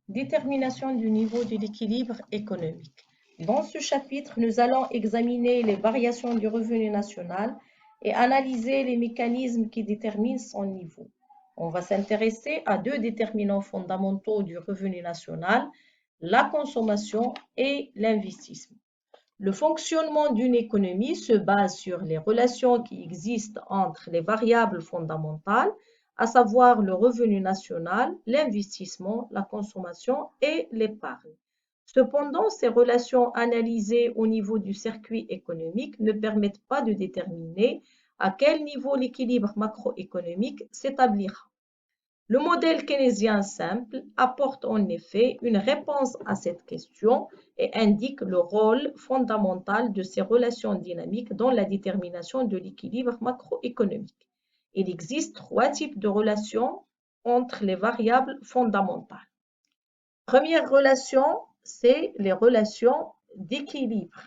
Détermination du niveau de l'équilibre économique. Dans ce chapitre, nous allons examiner les variations du revenu national et analyser les mécanismes qui déterminent son niveau. On va s'intéresser à deux déterminants fondamentaux du revenu national, la consommation et l'investissement. Le fonctionnement d'une économie se base sur les relations qui existent entre les variables fondamentales, à savoir le revenu national, l'investissement, la consommation et l'épargne. Cependant, ces relations analysées au niveau du circuit économique ne permettent pas de déterminer à quel niveau l'équilibre macroéconomique s'établira. Le modèle keynésien simple apporte en effet une réponse à cette question et indique le rôle fondamental de ces relations dynamiques dans la détermination de l'équilibre macroéconomique. Il existe trois types de relations entre les variables fondamentales. Première relation, c'est les relations d'équilibre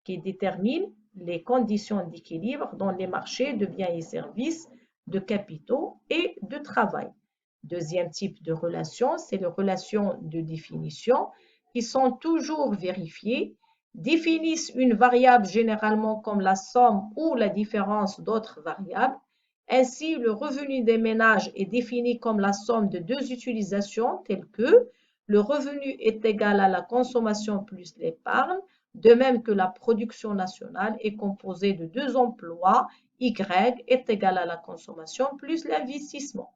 qui déterminent les conditions d'équilibre dans les marchés de biens et services, de capitaux et de travail. Deuxième type de relation, c'est les relations de définition qui sont toujours vérifiées, définissent une variable généralement comme la somme ou la différence d'autres variables. Ainsi, le revenu des ménages est défini comme la somme de deux utilisations telles que le revenu est égal à la consommation plus l'épargne, de même que la production nationale est composée de deux emplois, Y est égal à la consommation plus l'investissement.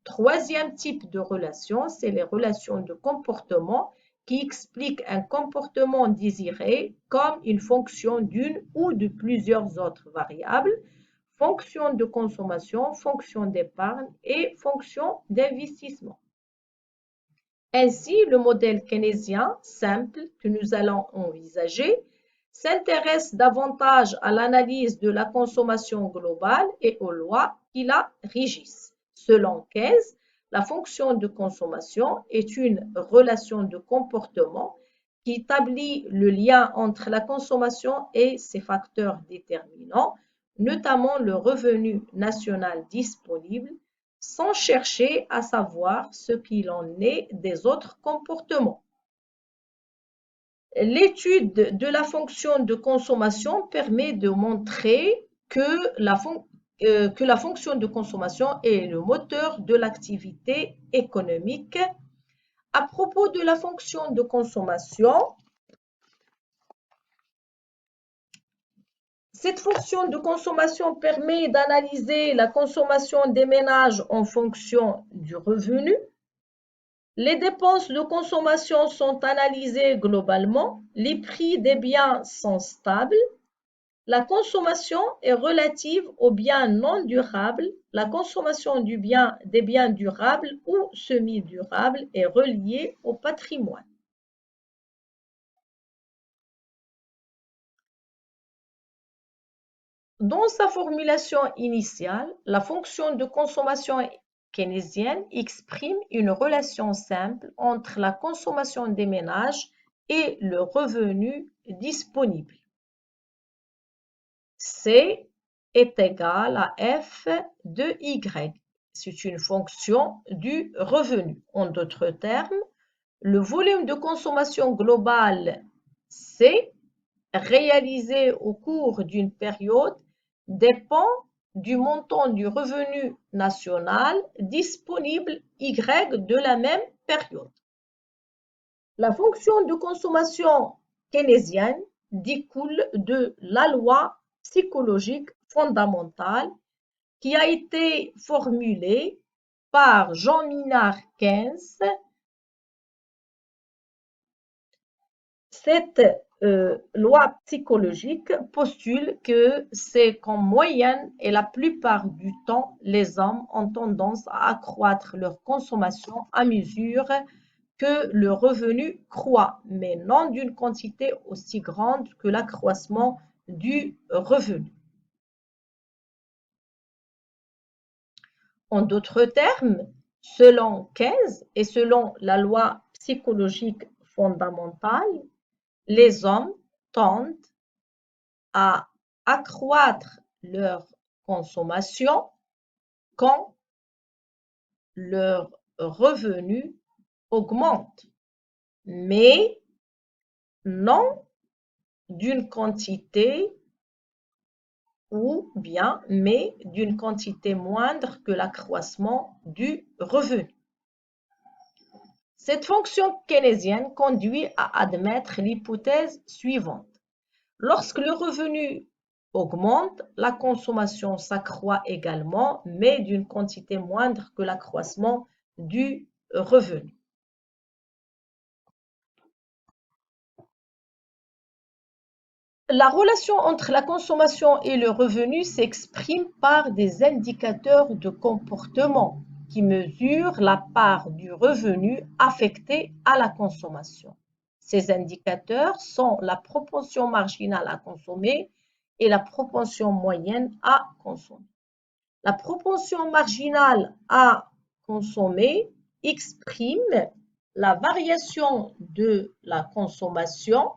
Troisième type de relation, c'est les relations de comportement qui expliquent un comportement désiré comme une fonction d'une ou de plusieurs autres variables, fonction de consommation, fonction d'épargne et fonction d'investissement. Ainsi, le modèle keynésien simple que nous allons envisager s'intéresse davantage à l'analyse de la consommation globale et aux lois qui la régissent. Selon Keynes, la fonction de consommation est une relation de comportement qui établit le lien entre la consommation et ses facteurs déterminants, notamment le revenu national disponible, sans chercher à savoir ce qu'il en est des autres comportements. L'étude de la fonction de consommation permet de montrer que la fonction de consommation est le moteur de l'activité économique. À propos de la fonction de consommation, cette fonction de consommation permet d'analyser la consommation des ménages en fonction du revenu. Les dépenses de consommation sont analysées globalement, les prix des biens sont stables, la consommation est relative aux biens non durables, la consommation des biens durables ou semi-durables est reliée au patrimoine. Dans sa formulation initiale, la fonction de consommation keynésienne exprime une relation simple entre la consommation des ménages et le revenu disponible. C est égal à f de y. C'est une fonction du revenu. En d'autres termes, le volume de consommation globale C réalisé au cours d'une période dépend du montant du revenu national disponible Y de la même période. La fonction de consommation keynésienne découle de la loi psychologique fondamentale qui a été formulée par Jean Maynard Keynes. Cette loi psychologique postule que c'est qu'en moyenne et la plupart du temps, les hommes ont tendance à accroître leur consommation à mesure que le revenu croît, mais non d'une quantité aussi grande que l'accroissement du revenu. En d'autres termes, selon Keynes et selon la loi psychologique fondamentale, les hommes tendent à accroître leur consommation quand leur revenu augmente. mais non d'une quantité ou bien mais d'une quantité moindre que l'accroissement du revenu. Cette fonction keynésienne conduit à admettre l'hypothèse suivante. Lorsque le revenu augmente, la consommation s'accroît également, mais d'une quantité moindre que l'accroissement du revenu. La relation entre la consommation et le revenu s'exprime par des indicateurs de comportement qui mesurent la part du revenu affectée à la consommation. Ces indicateurs sont la propension marginale à consommer et la propension moyenne à consommer. La propension marginale à consommer exprime la variation de la consommation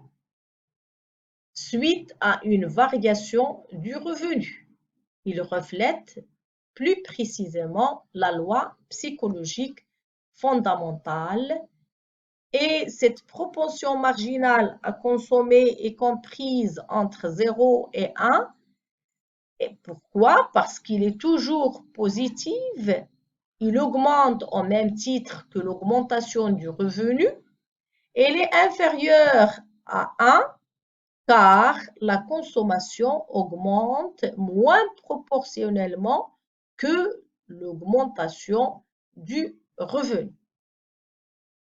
suite à une variation du revenu. Il reflète plus précisément la loi psychologique fondamentale et cette propension marginale à consommer est comprise entre 0 et 1. Et pourquoi? Parce qu'il est toujours positif, il augmente au même titre que l'augmentation du revenu et il est inférieur à 1 car la consommation augmente moins proportionnellement que l'augmentation du revenu.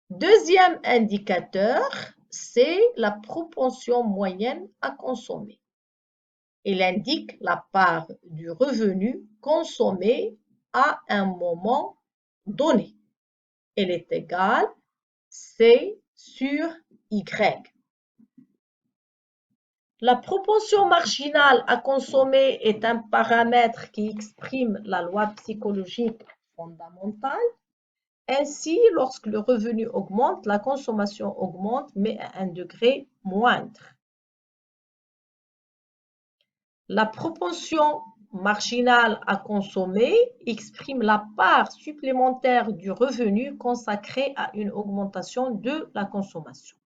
Deuxième indicateur, c'est la propension moyenne à consommer. Il indique la part du revenu consommé à un moment donné. Elle est égale C sur Y. La propension marginale à consommer est un paramètre qui exprime la loi psychologique fondamentale. Ainsi, lorsque le revenu augmente, la consommation augmente, mais à un degré moindre. La propension marginale à consommer exprime la part supplémentaire du revenu consacrée à une augmentation de la consommation.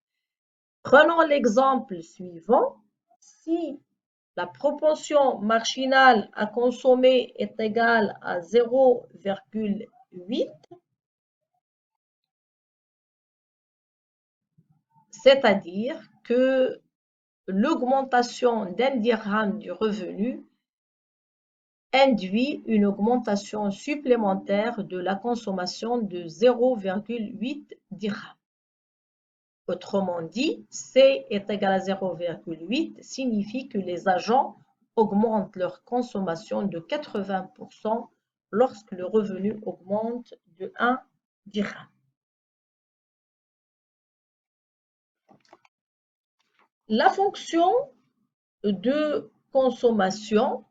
Prenons l'exemple suivant. Si la propension marginale à consommer est égale à 0,8, c'est-à-dire que l'augmentation d'1 dirham du revenu induit une augmentation supplémentaire de la consommation de 0,8 dirham. Autrement dit, C est égal à 0,8 signifie que les agents augmentent leur consommation de 80% lorsque le revenu augmente de 1 dirham. La fonction de consommation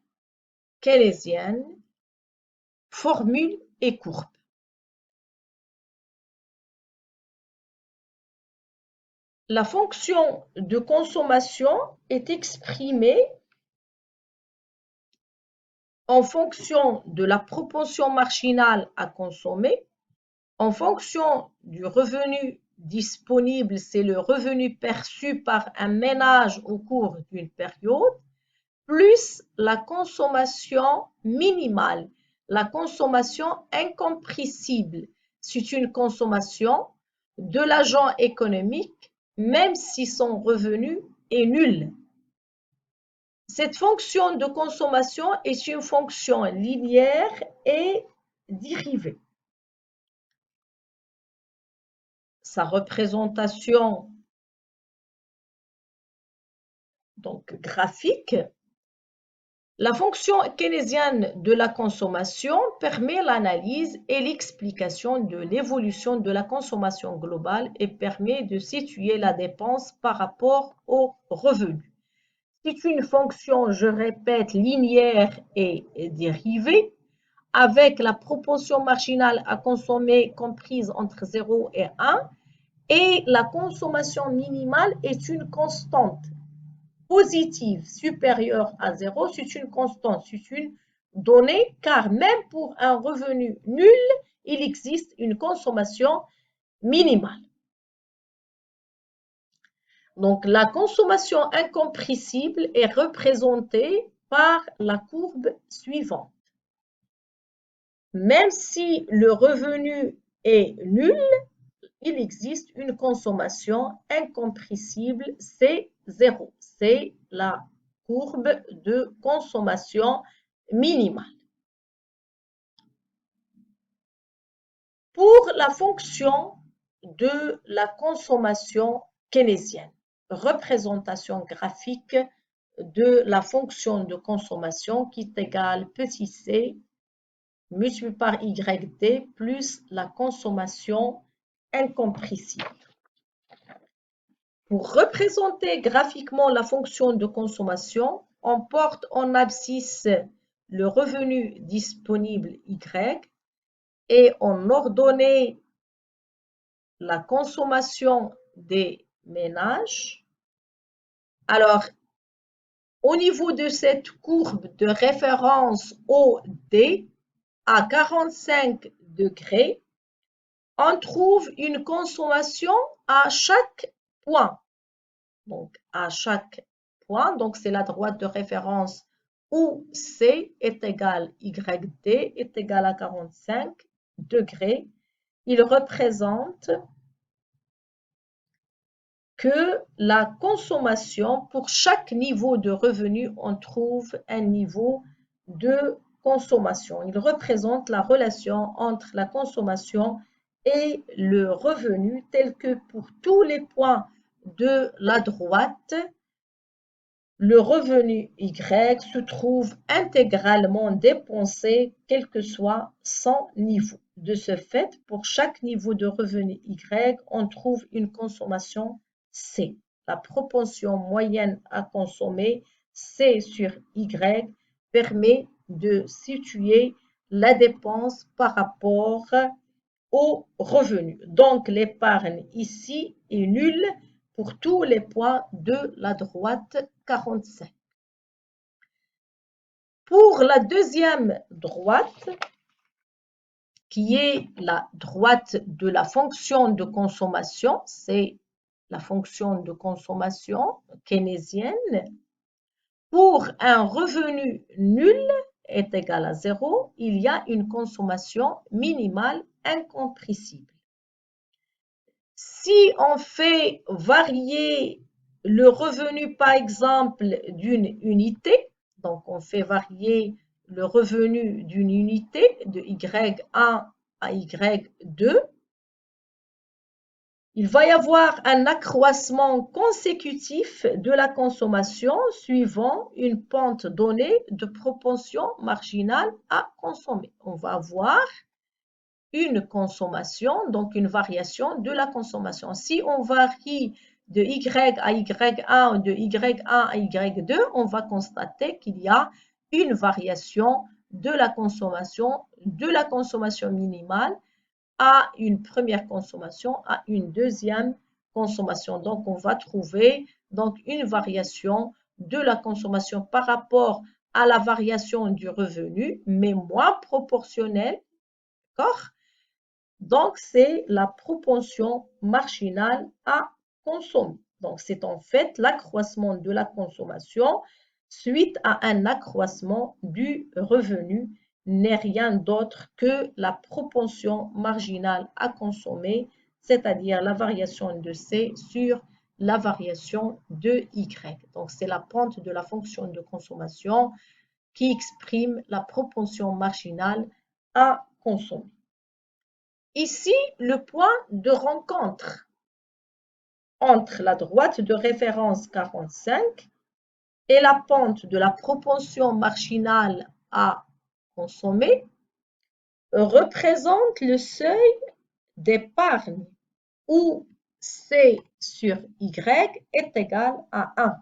keynésienne, formule et courbe. La fonction de consommation est exprimée en fonction de la propension marginale à consommer, en fonction du revenu disponible, c'est le revenu perçu par un ménage au cours d'une période, plus la consommation minimale, la consommation incompressible. C'est une consommation de l'agent économique même si son revenu est nul. Cette fonction de consommation est une fonction linéaire et dérivée. Sa représentation donc graphique, la fonction keynésienne de la consommation permet l'analyse et l'explication de l'évolution de la consommation globale et permet de situer la dépense par rapport au revenu. C'est une fonction, je répète, linéaire et dérivée avec la proportion marginale à consommer comprise entre 0 et 1 et la consommation minimale est une constante positive supérieure à 0, c'est une constante, c'est une donnée car même pour un revenu nul, il existe une consommation minimale. Donc, la consommation incompressible est représentée par la courbe suivante. Même si le revenu est nul, il existe une consommation incompressible, c'est 0. C'est la courbe de consommation minimale. Pour la fonction de la consommation keynésienne, représentation graphique de la fonction de consommation qui est égale petit c multiplié par YD plus la consommation incompressible. Pour représenter graphiquement la fonction de consommation, on porte en abscisse le revenu disponible Y et en ordonnée la consommation des ménages. Alors, au niveau de cette courbe de référence OD, à 45 degrés, on trouve une consommation à chaque point. Donc, à chaque point, donc c'est la droite de référence où C est égal YD est égal à 45 degrés. Il représente que la consommation, pour chaque niveau de revenu, on trouve un niveau de consommation. Il représente la relation entre la consommation et le revenu, tel que pour tous les points de la droite, le revenu Y se trouve intégralement dépensé, quel que soit son niveau. De ce fait, pour chaque niveau de revenu Y, on trouve une consommation C. La proportion moyenne à consommer, C sur Y, permet de situer la dépense par rapport au revenu. Donc, l'épargne ici est nulle pour tous les points de la droite 45. Pour la deuxième droite, qui est la droite de la fonction de consommation, c'est la fonction de consommation keynésienne, pour un revenu nul est égal à 0, il y a une consommation minimale incompressible. Si on fait varier le revenu, par exemple, d'une unité, donc on fait varier le revenu d'une unité de Y1 à Y2, il va y avoir un accroissement consécutif de la consommation suivant une pente donnée de proportion marginale à consommer. On va avoir une consommation, donc une variation de la consommation. Si on varie de Y à Y1 ou de Y1 à Y2, on va constater qu'il y a une variation de la consommation minimale à une première consommation, à une deuxième consommation. Donc, on va trouver donc une variation de la consommation par rapport à la variation du revenu, mais moins proportionnelle, d'accord? Donc, c'est la proportion marginale à consommer. Donc, c'est en fait l'accroissement de la consommation suite à un accroissement du revenu n'est rien d'autre que la proportion marginale à consommer, c'est-à-dire la variation de C sur la variation de Y. Donc, c'est la pente de la fonction de consommation qui exprime la proportion marginale à consommer. Ici, le point de rencontre entre la droite de référence 45 et la pente de la proportion marginale à consommer représente le seuil d'épargne où C sur Y est égal à 1.